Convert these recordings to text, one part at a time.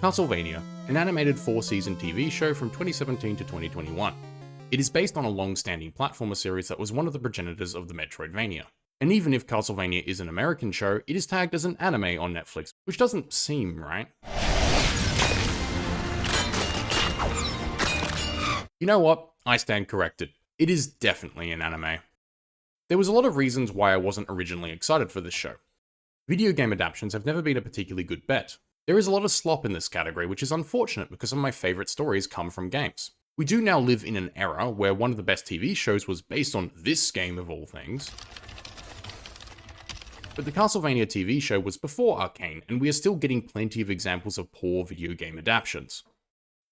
Castlevania, an animated 4-season TV show from 2017 to 2021. It is based on a long-standing platformer series that was one of the progenitors of the Metroidvania. And even if Castlevania is an American show, it is tagged as an anime on Netflix, which doesn't seem right. You know what? I stand corrected. It is definitely an anime. There was a lot of reasons why I wasn't originally excited for this show. Video game adaptations have never been a particularly good bet. There is a lot of slop in this category, which is unfortunate because some of my favourite stories come from games. We do now live in an era where one of the best TV shows was based on this game of all things. But the Castlevania TV show was before Arcane, and we are still getting plenty of examples of poor video game adaptations.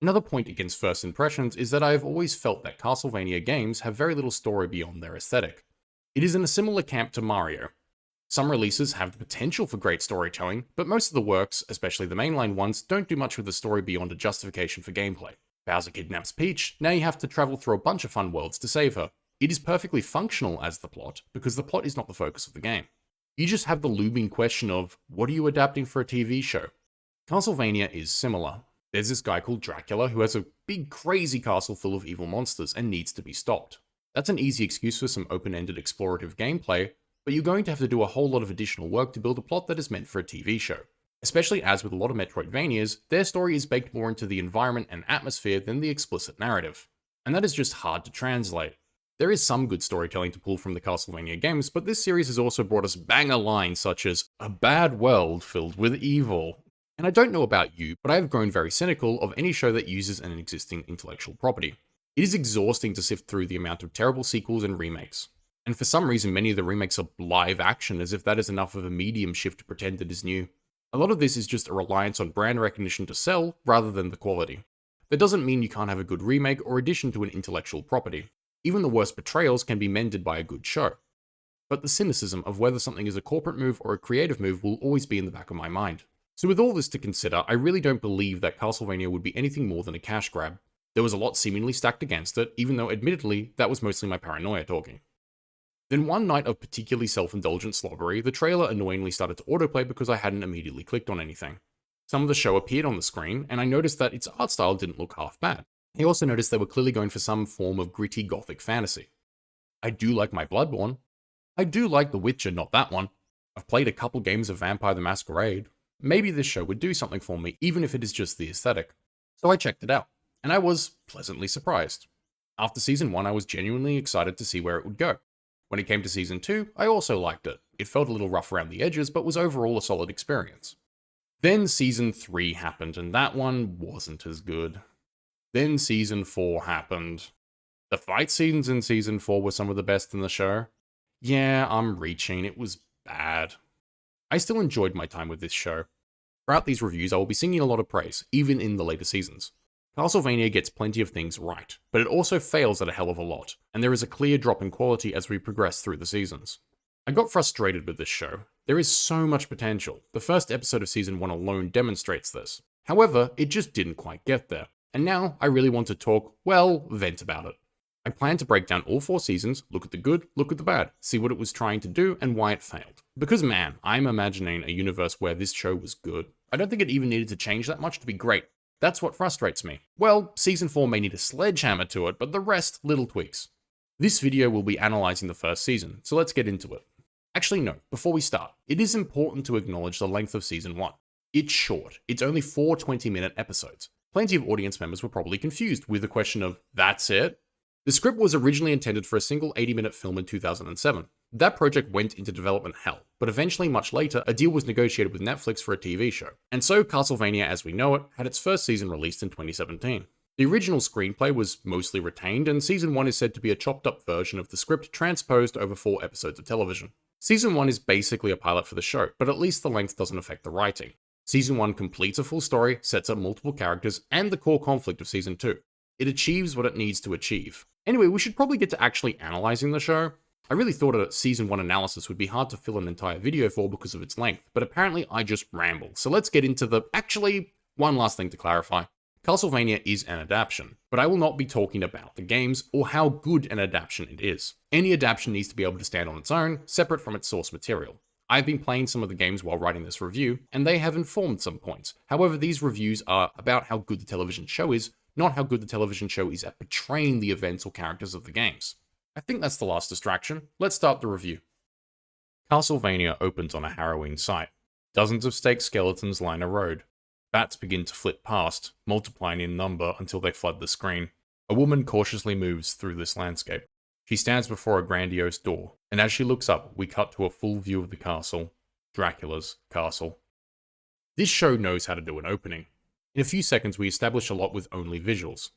Another point against first impressions is that I have always felt that Castlevania games have very little story beyond their aesthetic. It is in a similar camp to Mario. Some releases have the potential for great storytelling, but most of the works, especially the mainline ones, don't do much with the story beyond a justification for gameplay. Bowser kidnaps Peach, now you have to travel through a bunch of fun worlds to save her. It is perfectly functional as the plot, because the plot is not the focus of the game. You just have the looming question of, what are you adapting for a TV show? Castlevania is similar. There's this guy called Dracula who has a big crazy castle full of evil monsters and needs to be stopped. That's an easy excuse for some open-ended explorative gameplay, but you're going to have to do a whole lot of additional work to build a plot that is meant for a TV show. Especially as with a lot of Metroidvanias, their story is baked more into the environment and atmosphere than the explicit narrative. And that is just hard to translate. There is some good storytelling to pull from the Castlevania games, but this series has also brought us banger lines such as, "A bad world filled with evil." And I don't know about you, but I have grown very cynical of any show that uses an existing intellectual property. It is exhausting to sift through the amount of terrible sequels and remakes. And for some reason, many of the remakes are live action, as if that is enough of a medium shift to pretend it is new. A lot of this is just a reliance on brand recognition to sell, rather than the quality. That doesn't mean you can't have a good remake or addition to an intellectual property. Even the worst betrayals can be mended by a good show. But the cynicism of whether something is a corporate move or a creative move will always be in the back of my mind. So with all this to consider, I really don't believe that Castlevania would be anything more than a cash grab. There was a lot seemingly stacked against it, even though admittedly, that was mostly my paranoia talking. Then one night of particularly self-indulgent slobbery, the trailer annoyingly started to autoplay because I hadn't immediately clicked on anything. Some of the show appeared on the screen, and I noticed that its art style didn't look half bad. I also noticed they were clearly going for some form of gritty gothic fantasy. I do like my Bloodborne. I do like The Witcher, not that one. I've played a couple games of Vampire the Masquerade. Maybe this show would do something for me, even if it is just the aesthetic. So I checked it out, and I was pleasantly surprised. After Season 1, I was genuinely excited to see where it would go. When it came to Season 2, I also liked it. It felt a little rough around the edges, but was overall a solid experience. Then Season 3 happened, and that one wasn't as good. Then Season 4 happened. The fight scenes in Season 4 were some of the best in the show. Yeah, I'm reaching, it was bad. I still enjoyed my time with this show. Throughout these reviews, I will be singing a lot of praise, even in the later seasons. Castlevania gets plenty of things right, but it also fails at a hell of a lot, and there is a clear drop in quality as we progress through the seasons. I got frustrated with this show. There is so much potential. The first episode of Season 1 alone demonstrates this. However, it just didn't quite get there, and now I really want to talk, well, vent about it. I plan to break down all 4 seasons, look at the good, look at the bad, see what it was trying to do and why it failed. Because man, I'm imagining a universe where this show was good. I don't think it even needed to change that much to be great. That's what frustrates me. Well, Season 4 may need a sledgehammer to it, but the rest, little tweaks. This video will be analysing the first season, so let's get into it. Actually no, before we start, it is important to acknowledge the length of Season 1. It's short, it's only 4 20-minute episodes. Plenty of audience members were probably confused with the question of, that's it? The script was originally intended for a single 80-minute film in 2007. That project went into development hell, but eventually much later, a deal was negotiated with Netflix for a TV show. And so Castlevania as we know it had its first season released in 2017. The original screenplay was mostly retained, and Season 1 is said to be a chopped up version of the script transposed over 4 episodes of television. Season 1 is basically a pilot for the show, but at least the length doesn't affect the writing. Season 1 completes a full story, sets up multiple characters, and the core conflict of Season 2. It achieves what it needs to achieve. Anyway, we should probably get to actually analysing the show. I really thought a Season 1 analysis would be hard to fill an entire video for because of its length, but apparently I just ramble. So let's get into the... Actually, one last thing to clarify. Castlevania is an adaptation, but I will not be talking about the games or how good an adaptation it is. Any adaptation needs to be able to stand on its own, separate from its source material. I've been playing some of the games while writing this review, and they have informed some points. However, these reviews are about how good the television show is, not how good the television show is at portraying the events or characters of the games. I think that's the last distraction. Let's start the review. Castlevania opens on a harrowing sight. Dozens of stake skeletons line a road. Bats begin to flit past, multiplying in number until they flood the screen. A woman cautiously moves through this landscape. She stands before a grandiose door, and as she looks up, we cut to a full view of the castle, Dracula's castle. This show knows how to do an opening. In a few seconds, we establish a lot with only visuals.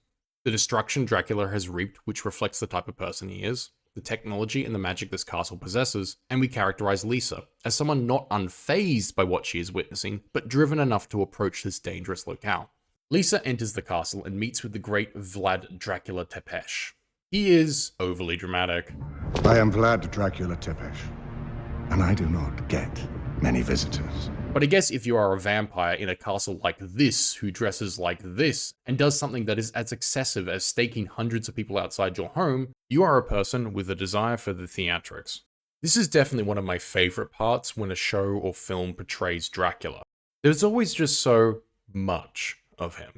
The destruction Dracula has reaped, which reflects the type of person he is, the technology and the magic this castle possesses, and we characterize Lisa as someone not unfazed by what she is witnessing, but driven enough to approach this dangerous locale. Lisa enters the castle and meets with the great Vlad Dracula Tepesh. He is overly dramatic. I am Vlad Dracula Tepesh, and I do not get many visitors. But I guess if you are a vampire in a castle like this, who dresses like this, and does something that is as excessive as staking hundreds of people outside your home, you are a person with a desire for the theatrics. This is definitely one of my favorite parts when a show or film portrays Dracula. There's always just so much of him.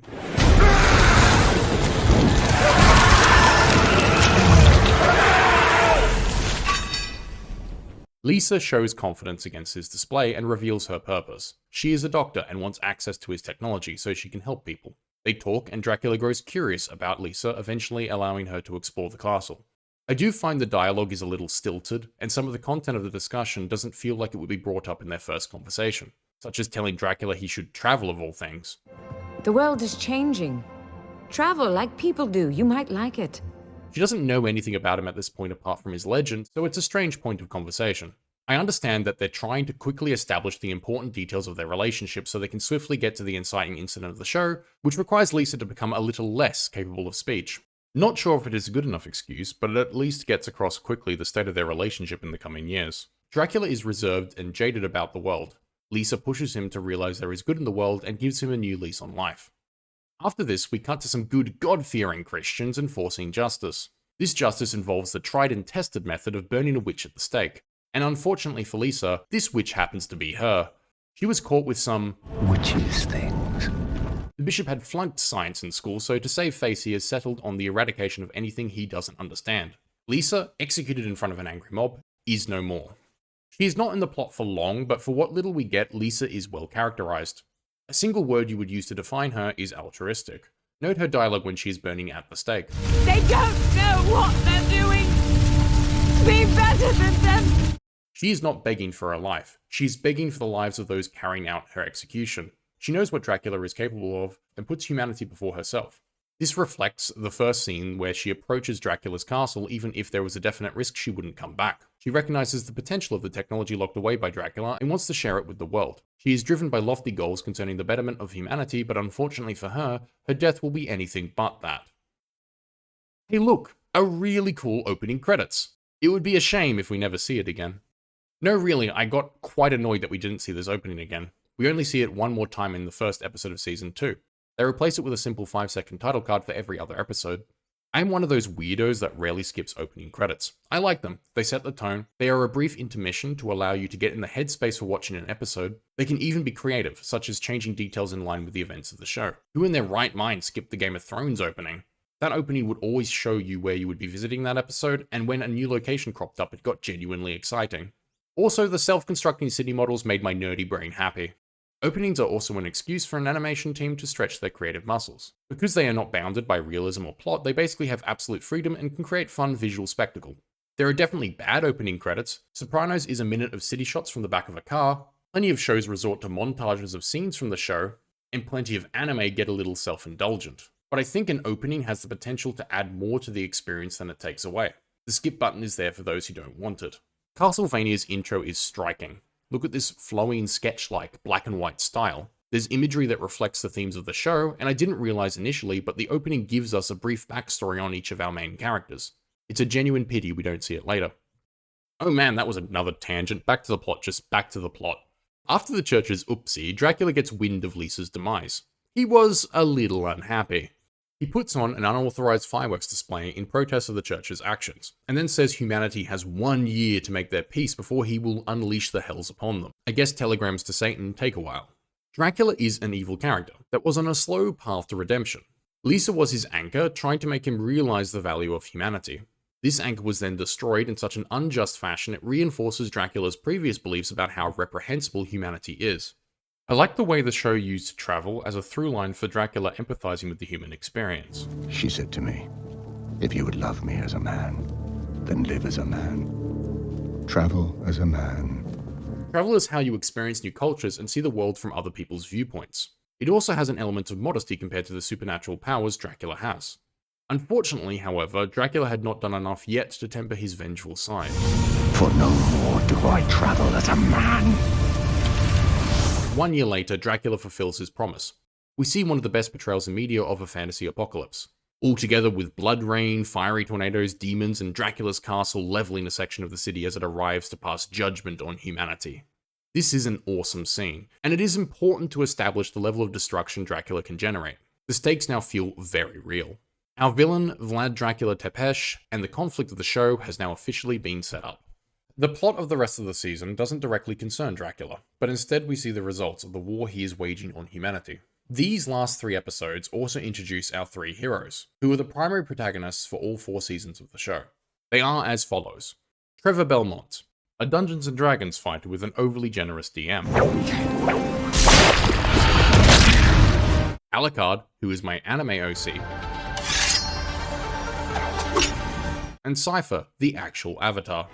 Lisa shows confidence against his display and reveals her purpose. She is a doctor and wants access to his technology so she can help people. They talk and Dracula grows curious about Lisa, eventually allowing her to explore the castle. I do find the dialogue is a little stilted, and some of the content of the discussion doesn't feel like it would be brought up in their first conversation, such as telling Dracula he should travel of all things. The world is changing. Travel like people do. You might like it. She doesn't know anything about him at this point apart from his legend, so it's a strange point of conversation. I understand that they're trying to quickly establish the important details of their relationship so they can swiftly get to the inciting incident of the show, which requires Lisa to become a little less capable of speech. Not sure if it is a good enough excuse, but it at least gets across quickly the state of their relationship in the coming years. Dracula is reserved and jaded about the world. Lisa pushes him to realize there is good in the world and gives him a new lease on life. After this, we cut to some good God-fearing Christians enforcing justice. This justice involves the tried and tested method of burning a witch at the stake. And unfortunately for Lisa, this witch happens to be her. She was caught with some Witches things. The bishop had flunked science in school, so to save face he has settled on the eradication of anything he doesn't understand. Lisa, executed in front of an angry mob, is no more. She is not in the plot for long, but for what little we get, Lisa is well characterized. A single word you would use to define her is altruistic. Note her dialogue when she is burning at the stake. They don't know what they're doing. Be better than them. She is not begging for her life. She is begging for the lives of those carrying out her execution. She knows what Dracula is capable of and puts humanity before herself. This reflects the first scene where she approaches Dracula's castle even if there was a definite risk she wouldn't come back. She recognizes the potential of the technology locked away by Dracula and wants to share it with the world. She is driven by lofty goals concerning the betterment of humanity, but unfortunately for her, her death will be anything but that. Hey look, a really cool opening credits. It would be a shame if we never see it again. No, really, I got quite annoyed that we didn't see this opening again. We only see it one more time in the first episode of Season 2. They replace it with a simple 5-second title card for every other episode. I'm one of those weirdos that rarely skips opening credits. I like them. They set the tone. They are a brief intermission to allow you to get in the headspace for watching an episode. They can even be creative, such as changing details in line with the events of the show. Who in their right mind skipped the Game of Thrones opening? That opening would always show you where you would be visiting that episode, and when a new location cropped up, it got genuinely exciting. Also, the self-constructing city models made my nerdy brain happy. Openings are also an excuse for an animation team to stretch their creative muscles. Because they are not bounded by realism or plot, they basically have absolute freedom and can create fun visual spectacle. There are definitely bad opening credits. Sopranos is a minute of city shots from the back of a car, plenty of shows resort to montages of scenes from the show, and plenty of anime get a little self-indulgent. But I think an opening has the potential to add more to the experience than it takes away. The skip button is there for those who don't want it. Castlevania's intro is striking. Look at this flowing sketch-like black and white style. There's imagery that reflects the themes of the show, and I didn't realize initially, but the opening gives us a brief backstory on each of our main characters. It's a genuine pity we don't see it later. Oh man, that was another tangent. Back to the plot, just back to the plot. After the church's oopsie, Dracula gets wind of Lisa's demise. He was a little unhappy. He puts on an unauthorized fireworks display in protest of the church's actions, and then says humanity has 1 year to make their peace before he will unleash the hells upon them. I guess telegrams to Satan take a while. Dracula is an evil character that was on a slow path to redemption. Lisa was his anchor, trying to make him realize the value of humanity. This anchor was then destroyed in such an unjust fashion it reinforces Dracula's previous beliefs about how reprehensible humanity is. I like the way the show used travel as a through line for Dracula empathizing with the human experience. She said to me, if you would love me as a man, then live as a man. Travel as a man. Travel is how you experience new cultures and see the world from other people's viewpoints. It also has an element of modesty compared to the supernatural powers Dracula has. Unfortunately, however, Dracula had not done enough yet to temper his vengeful side. For no more do I travel as a man. 1 year later, Dracula fulfills his promise. We see one of the best portrayals in media of a fantasy apocalypse. All together with blood rain, fiery tornadoes, demons, and Dracula's castle leveling a section of the city as it arrives to pass judgment on humanity. This is an awesome scene, and it is important to establish the level of destruction Dracula can generate. The stakes now feel very real. Our villain, Vlad Dracula Tepesh, and the conflict of the show has now officially been set up. The plot of the rest of the season doesn't directly concern Dracula, but instead we see the results of the war he is waging on humanity. These last 3 episodes also introduce our 3 heroes, who are the primary protagonists for all 4 seasons of the show. They are as follows. Trevor Belmont, a Dungeons & Dragons fighter with an overly generous DM. Alucard, who is my anime OC. And Cypher, the actual avatar.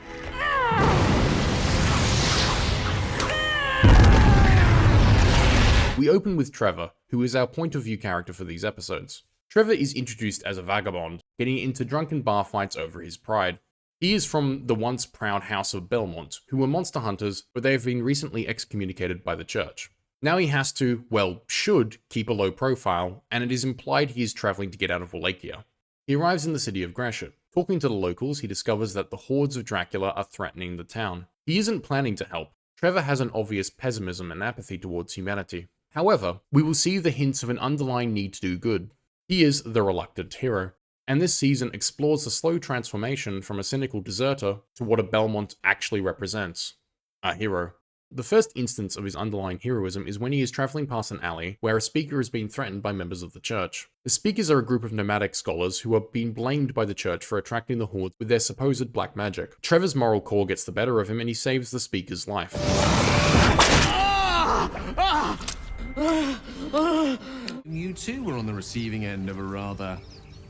We open with Trevor, who is our point of view character for these episodes. Trevor is introduced as a vagabond, getting into drunken bar fights over his pride. He is from the once proud house of Belmont, who were monster hunters, but they have been recently excommunicated by the church. Now he has to, well, should, keep a low profile, and it is implied he is traveling to get out of Wallachia. He arrives in the city of Gresham. Talking to the locals, he discovers that the hordes of Dracula are threatening the town. He isn't planning to help. Trevor has an obvious pessimism and apathy towards humanity. However, we will see the hints of an underlying need to do good. He is the reluctant hero, and this season explores the slow transformation from a cynical deserter to what a Belmont actually represents, a hero. The first instance of his underlying heroism is when he is traveling past an alley where a speaker is being threatened by members of the church. The speakers are a group of nomadic scholars who are being blamed by the church for attracting the hordes with their supposed black magic. Trevor's moral core gets the better of him and he saves the speaker's life. You too were on the receiving end of a rather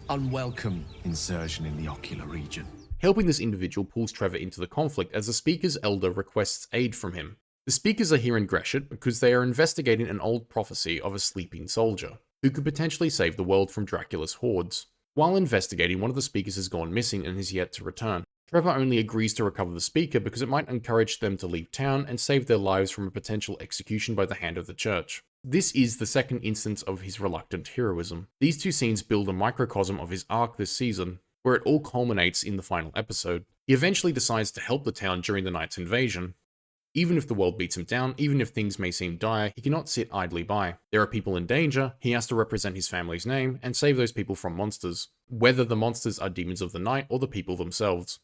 unwelcome insertion in the ocular region. Helping this individual pulls Trevor into the conflict as the speaker's elder requests aid from him. The speakers are here in Gresham because they are investigating an old prophecy of a sleeping soldier, who could potentially save the world from Dracula's hordes. While investigating, one of the speakers has gone missing and is yet to return. Trevor only agrees to recover the speaker because it might encourage them to leave town and save their lives from a potential execution by the hand of the church. This is the second instance of his reluctant heroism. These 2 scenes build a microcosm of his arc this season, where it all culminates in the final episode. He eventually decides to help the town during the night's invasion. Even if the world beats him down, even if things may seem dire, he cannot sit idly by. There are people in danger, he has to represent his family's name, and save those people from monsters, whether the monsters are demons of the night or the people themselves.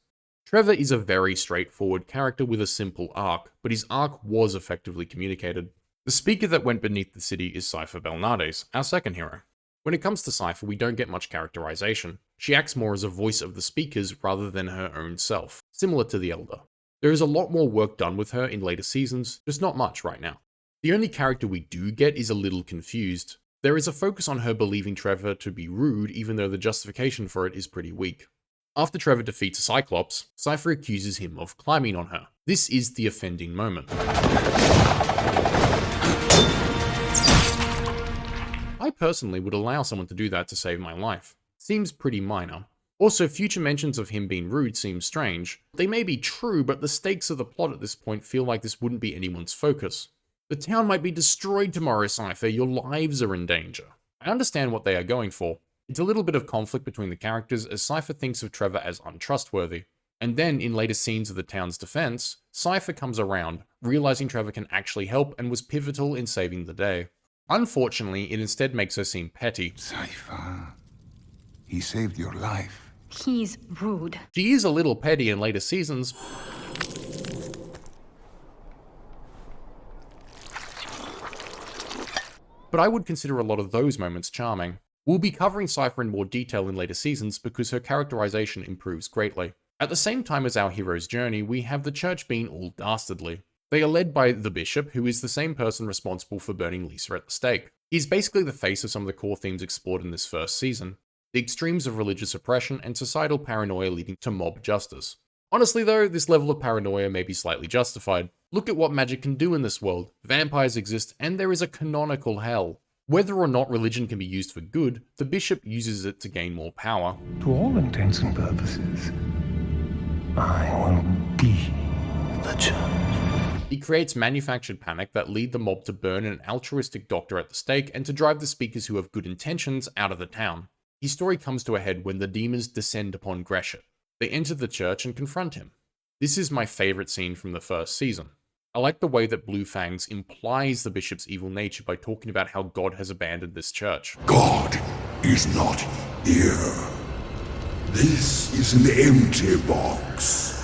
Trevor is a very straightforward character with a simple arc, but his arc was effectively communicated. The speaker that went beneath the city is Cypher Belnades, our second hero. When it comes to Cypher, we don't get much characterization. She acts more as a voice of the speakers rather than her own self, similar to the Elder. There is a lot more work done with her in later seasons, just not much right now. The only character we do get is a little confused. There is a focus on her believing Trevor to be rude, even though the justification for it is pretty weak. After Trevor defeats a Cyclops, Cypher accuses him of climbing on her. This is the offending moment. I personally would allow someone to do that to save my life. Seems pretty minor. Also, future mentions of him being rude seem strange. They may be true, but the stakes of the plot at this point feel like this wouldn't be anyone's focus. The town might be destroyed tomorrow, Cypher. Your lives are in danger. I understand what they are going for. It's a little bit of conflict between the characters as Cypher thinks of Trevor as untrustworthy. And then, in later scenes of the town's defense, Cypher comes around, realizing Trevor can actually help and was pivotal in saving the day. Unfortunately, it instead makes her seem petty. Cypher, He saved your life. He's rude. She is a little petty in later seasons, but I would consider a lot of those moments charming. We'll be covering Cypher in more detail in later seasons because her characterization improves greatly. At the same time as our hero's journey, we have the church being all dastardly. They are led by the bishop, who is the same person responsible for burning Lisa at the stake. He's basically the face of some of the core themes explored in this first season. The extremes of religious oppression and societal paranoia leading to mob justice. Honestly though, this level of paranoia may be slightly justified. Look at what magic can do in this world. Vampires exist, and there is a canonical hell. Whether or not religion can be used for good, the bishop uses it to gain more power. To all intents and purposes, I will be the church. He creates manufactured panic that lead the mob to burn an altruistic doctor at the stake and to drive the speakers who have good intentions out of the town. His story comes to a head when the demons descend upon Gresham. They enter the church and confront him. This is my favorite scene from the first season. I like the way that Blue Fangs implies the bishop's evil nature by talking about how God has abandoned this church. God is not here. This is an empty box.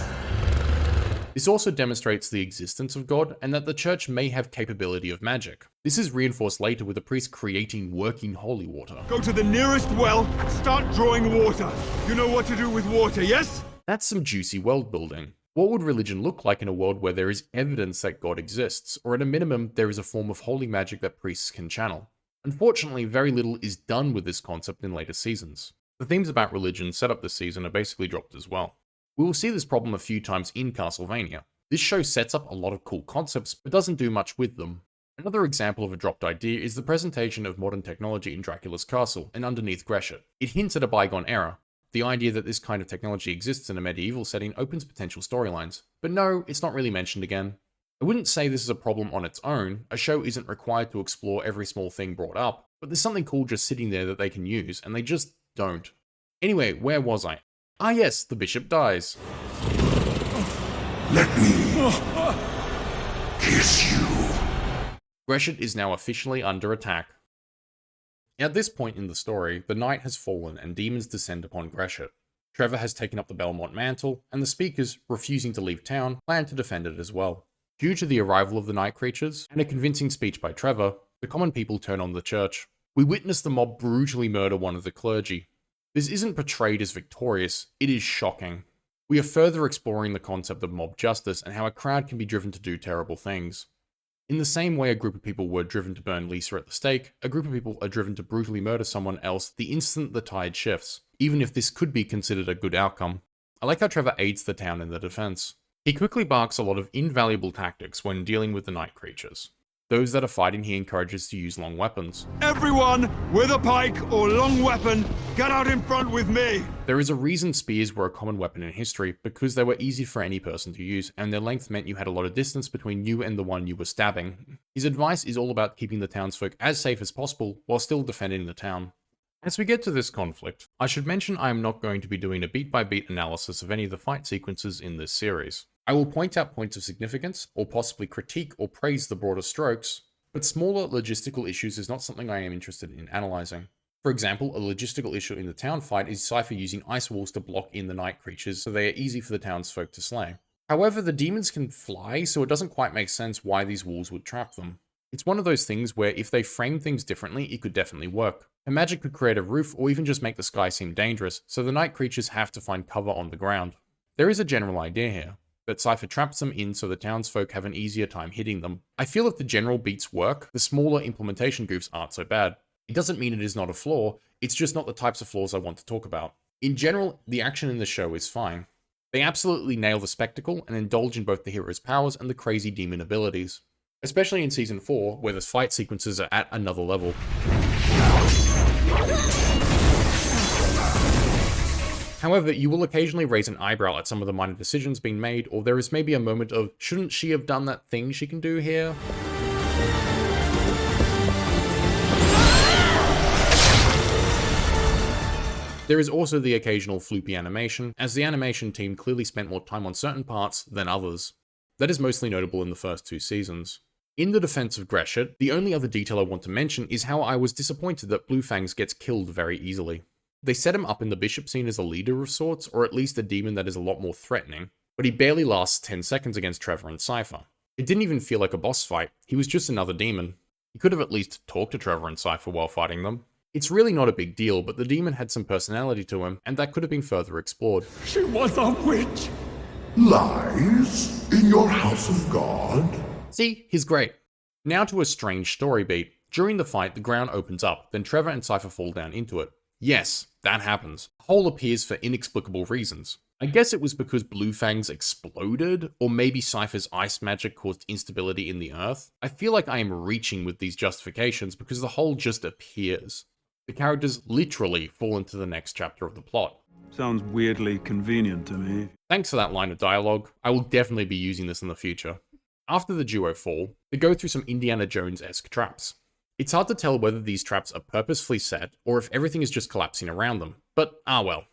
This also demonstrates the existence of God and that the church may have capability of magic. This is reinforced later with a priest creating working holy water. Go to the nearest well, start drawing water. You know what to do with water, yes? That's some juicy world building. What would religion look like in a world where there is evidence that God exists, or at a minimum, there is a form of holy magic that priests can channel? Unfortunately, very little is done with this concept in later seasons. The themes about religion set up this season are basically dropped as well. We will see this problem a few times in Castlevania. This show sets up a lot of cool concepts, but doesn't do much with them. Another example of a dropped idea is the presentation of modern technology in Dracula's castle and underneath Gresham. It hints at a bygone era. The idea that this kind of technology exists in a medieval setting opens potential storylines, but no, it's not really mentioned again. I wouldn't say this is a problem on its own. A show isn't required to explore every small thing brought up, but there's something cool just sitting there that they can use, and they just don't. Anyway, where was I? Ah yes, the bishop dies. Let me kiss you. Gresham is now officially under attack. At this point in the story, the night has fallen and demons descend upon Gresham. Trevor has taken up the Belmont mantle, and the speakers, refusing to leave town, plan to defend it as well. Due to the arrival of the night creatures, and a convincing speech by Trevor, the common people turn on the church. We witness the mob brutally murder one of the clergy. This isn't portrayed as victorious, it is shocking. We are further exploring the concept of mob justice and how a crowd can be driven to do terrible things. In the same way a group of people were driven to burn Lisa at the stake, a group of people are driven to brutally murder someone else the instant the tide shifts, even if this could be considered a good outcome. I like how Trevor aids the town in the defense. He quickly barks a lot of invaluable tactics when dealing with the night creatures. Those that are fighting he encourages to use long weapons. Everyone with a pike or long weapon, get out in front with me! There is a reason spears were a common weapon in history, because they were easy for any person to use, and their length meant you had a lot of distance between you and the one you were stabbing. His advice is all about keeping the townsfolk as safe as possible, while still defending the town. As we get to this conflict, I should mention I am not going to be doing a beat-by-beat analysis of any of the fight sequences in this series. I will point out points of significance, or possibly critique or praise the broader strokes, but smaller logistical issues is not something I am interested in analysing. For example, a logistical issue in the town fight is Cypher using ice walls to block in the night creatures so they are easy for the townsfolk to slay. However, the demons can fly, so it doesn't quite make sense why these walls would trap them. It's one of those things where if they frame things differently, it could definitely work. Her magic could create a roof or even just make the sky seem dangerous, so the night creatures have to find cover on the ground. There is a general idea here, but Cypher traps them in so the townsfolk have an easier time hitting them. I feel if the general beats work, the smaller implementation goofs aren't so bad. It doesn't mean it is not a flaw, it's just not the types of flaws I want to talk about. In general, the action in the show is fine. They absolutely nail the spectacle and indulge in both the hero's powers and the crazy demon abilities. Especially in Season 4, where the fight sequences are at another level. However, you will occasionally raise an eyebrow at some of the minor decisions being made, or there is maybe a moment of, shouldn't she have done that thing she can do here? There is also the occasional floopy animation, as the animation team clearly spent more time on certain parts than others. That is mostly notable in the first 2 seasons. In the defense of Gresham, the only other detail I want to mention is how I was disappointed that Blue Fangs gets killed very easily. They set him up in the bishop scene as a leader of sorts, or at least a demon that is a lot more threatening, but he barely lasts 10 seconds against Trevor and Cypher. It didn't even feel like a boss fight, he was just another demon. He could have at least talked to Trevor and Cypher while fighting them. It's really not a big deal, but the demon had some personality to him, and that could have been further explored. She was a witch! Lies in your house of God? See, he's great. Now to a strange story beat. During the fight, the ground opens up, then Trevor and Cypher fall down into it. Yes, that happens. A hole appears for inexplicable reasons. I guess it was because Blue Fangs exploded, or maybe Cypher's ice magic caused instability in the earth. I feel like I am reaching with these justifications because the hole just appears. The characters literally fall into the next chapter of the plot. Sounds weirdly convenient to me. Thanks for that line of dialogue. I will definitely be using this in the future. After the duo fall, they go through some Indiana Jones-esque traps. It's hard to tell whether these traps are purposefully set, or if everything is just collapsing around them, but well.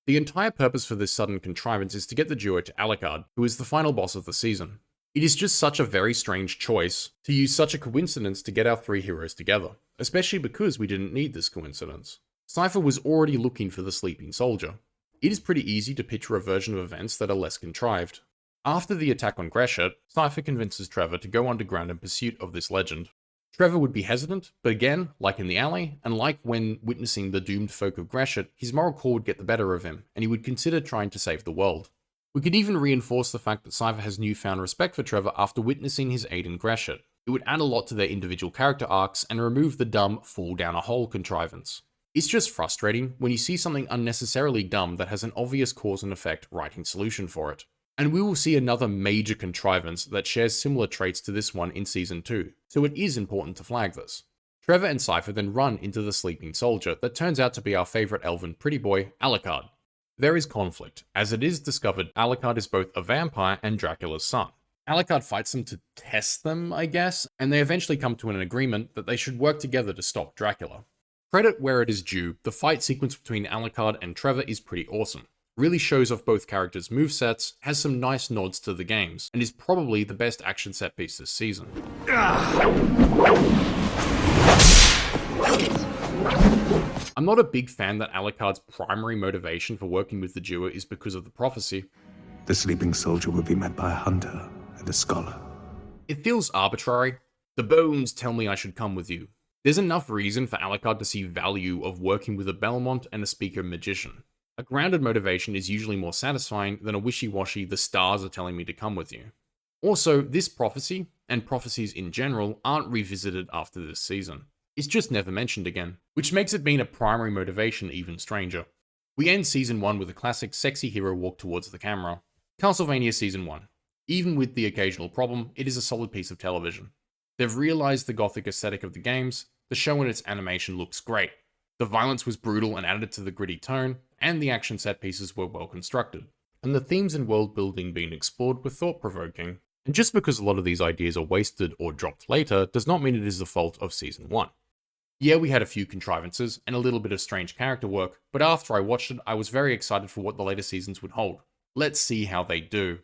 The entire purpose for this sudden contrivance is to get the duo to Alucard, who is the final boss of the season. It is just such a very strange choice to use such a coincidence to get our three heroes together, especially because we didn't need this coincidence. Cypher was already looking for the sleeping soldier. It is pretty easy to picture a version of events that are less contrived. After the attack on Gresham, Cypher convinces Trevor to go underground in pursuit of this legend. Trevor would be hesitant, but again, like in the alley, and like when witnessing the doomed folk of Gresham, his moral core would get the better of him, and he would consider trying to save the world. We could even reinforce the fact that Cypher has newfound respect for Trevor after witnessing his aid in Gresham. It would add a lot to their individual character arcs and remove the dumb fall down a hole contrivance. It's just frustrating when you see something unnecessarily dumb that has an obvious cause and effect writing solution for it. And we will see another major contrivance that shares similar traits to this one in Season 2, so it is important to flag this. Trevor and Cypher then run into the sleeping soldier that turns out to be our favourite elven pretty boy, Alucard. There is conflict, as it is discovered Alucard is both a vampire and Dracula's son. Alucard fights them to test them, I guess, and they eventually come to an agreement that they should work together to stop Dracula. Credit where it is due, the fight sequence between Alucard and Trevor is pretty awesome. Really shows off both characters' movesets, has some nice nods to the games, and is probably the best action set piece this season. I'm not a big fan that Alucard's primary motivation for working with the duo is because of the prophecy. The sleeping soldier will be met by a hunter and a scholar. It feels arbitrary. The bones tell me I should come with you. There's enough reason for Alucard to see value of working with a Belmont and a speaker magician. A grounded motivation is usually more satisfying than a wishy-washy "the stars are telling me to come with you." Also, this prophecy, and prophecies in general, aren't revisited after this season. It's just never mentioned again, which makes it being a primary motivation even stranger. We end Season 1 with a classic sexy hero walk towards the camera. Castlevania Season 1. Even with the occasional problem, it is a solid piece of television. They've realized the gothic aesthetic of the games, the show and its animation looks great. The violence was brutal and added to the gritty tone, and the action set pieces were well constructed. And the themes and world building being explored were thought-provoking. And just because a lot of these ideas are wasted or dropped later does not mean it is the fault of Season 1. Yeah, we had a few contrivances and a little bit of strange character work, but after I watched it, I was very excited for what the later seasons would hold. Let's see how they do.